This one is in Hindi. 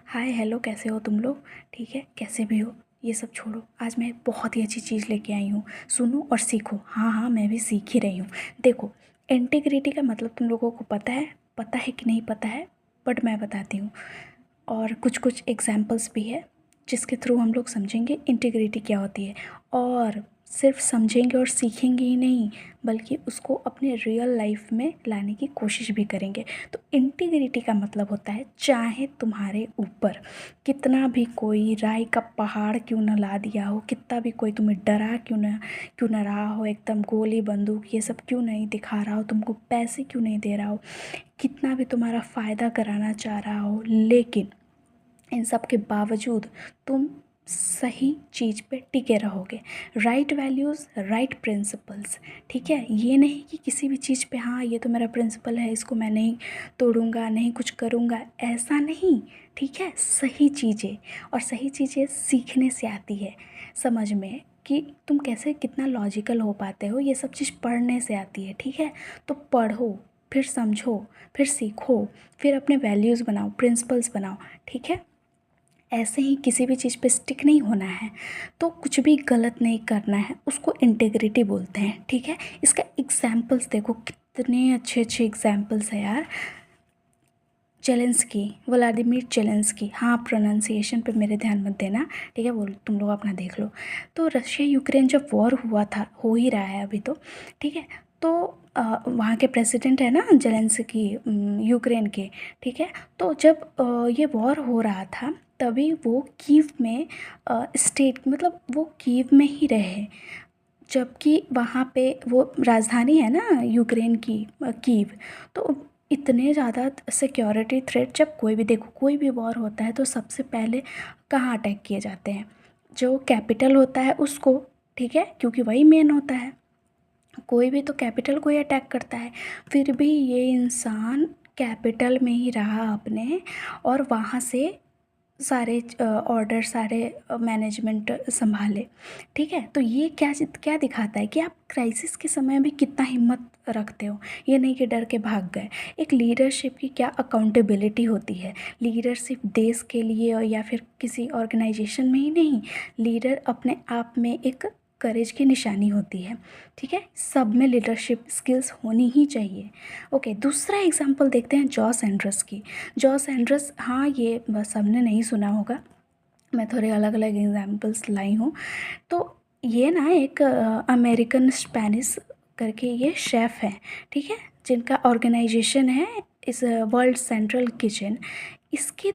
हाय हेलो, कैसे हो तुम लोग। ठीक है, कैसे भी हो ये सब छोड़ो। आज मैं एक बहुत ही अच्छी चीज़ लेके आई हूँ। सुनो और सीखो। हाँ हाँ, मैं भी सीख ही रही हूँ। देखो, इंटीग्रिटी का मतलब तुम लोगों को पता है कि नहीं पता है, बट मैं बताती हूँ। और कुछ कुछ एग्जाम्पल्स भी है जिसके थ्रू हम लोग समझेंगे इंटीग्रिटी क्या होती है। और सिर्फ समझेंगे और सीखेंगे ही नहीं, बल्कि उसको अपने रियल लाइफ में लाने की कोशिश भी करेंगे। तो इंटीग्रिटी का मतलब होता है, चाहे तुम्हारे ऊपर कितना भी कोई राय का पहाड़ क्यों न ला दिया हो, कितना भी कोई तुम्हें डरा क्यों न रहा हो, एकदम गोली बंदूक ये सब क्यों नहीं दिखा रहा हो, तुमको पैसे क्यों नहीं दे रहा हो, कितना भी तुम्हारा फ़ायदा कराना चाह रहा हो, लेकिन इन सब के बावजूद तुम सही चीज़ पे टिके रहोगे। Right values, right principles. ठीक है, ये नहीं कि किसी भी चीज़ पे हाँ ये तो मेरा प्रिंसिपल है, इसको मैं नहीं तोड़ूंगा, नहीं कुछ करूँगा, ऐसा नहीं। ठीक है, सही चीज़ें, और सही चीज़ें सीखने से आती है, समझ में कि तुम कैसे कितना लॉजिकल हो पाते हो, ये सब चीज़ पढ़ने से आती है। ठीक है, तो पढ़ो, फिर समझो, फिर सीखो, फिर अपने वैल्यूज़ बनाओ, प्रिंसिपल्स बनाओ। ठीक है, ऐसे ही किसी भी चीज़ पे स्टिक नहीं होना है, तो कुछ भी गलत नहीं करना है, उसको इंटेग्रिटी बोलते हैं। ठीक है, इसका एग्जाम्पल्स देखो, कितने अच्छे अच्छे एग्जाम्पल्स है यार। जेलेंस्की, व्लादिमीर जेलेंस्की, हाँ प्रोनाउंसिएशन पे मेरे ध्यान मत देना। ठीक है, वो तुम लोग अपना देख लो। तो रशिया यूक्रेन जब वॉर हुआ था, हो ही रहा है अभी तो, ठीक है, तो वहाँ के प्रेसिडेंट है ना जेलेंस्की, यूक्रेन के। ठीक है, तो जब ये वॉर हो रहा था, तभी वो कीव में स्टेट मतलब वो कीव में ही रहे, जबकि वहाँ पे वो राजधानी है ना यूक्रेन की, कीव। तो इतने ज़्यादा सिक्योरिटी थ्रेट, जब कोई भी देखो कोई भी वॉर होता है तो सबसे पहले कहाँ अटैक किए जाते हैं, जो कैपिटल होता है उसको। ठीक है, क्योंकि वही मेन होता है, कोई भी तो कैपिटल को ही अटैक करता है। फिर भी ये इंसान कैपिटल में ही रहा अपने, और वहाँ से सारे ऑर्डर, सारे मैनेजमेंट संभाले। ठीक है, तो ये क्या क्या दिखाता है कि आप क्राइसिस के समय भी कितना हिम्मत रखते हो, ये नहीं कि डर के भाग गए। एक लीडरशिप की क्या अकाउंटेबिलिटी होती है। लीडर सिर्फ देश के लिए या फिर किसी ऑर्गेनाइजेशन में ही नहीं, लीडर अपने आप में एक करेज की निशानी होती है। ठीक है, सब में लीडरशिप स्किल्स होनी ही चाहिए। ओके, दूसरा एग्जांपल देखते हैं जॉस एंड्रस की। जॉस एंड्रस, हाँ ये बस सबने नहीं सुना होगा, मैं थोड़े अलग अलग एग्जांपल्स लाई हूँ। तो ये ना एक अमेरिकन स्पेनिश करके ये शेफ़ है। ठीक है, जिनका ऑर्गेनाइजेशन है इस वर्ल्ड सेंट्रल किचन। इसके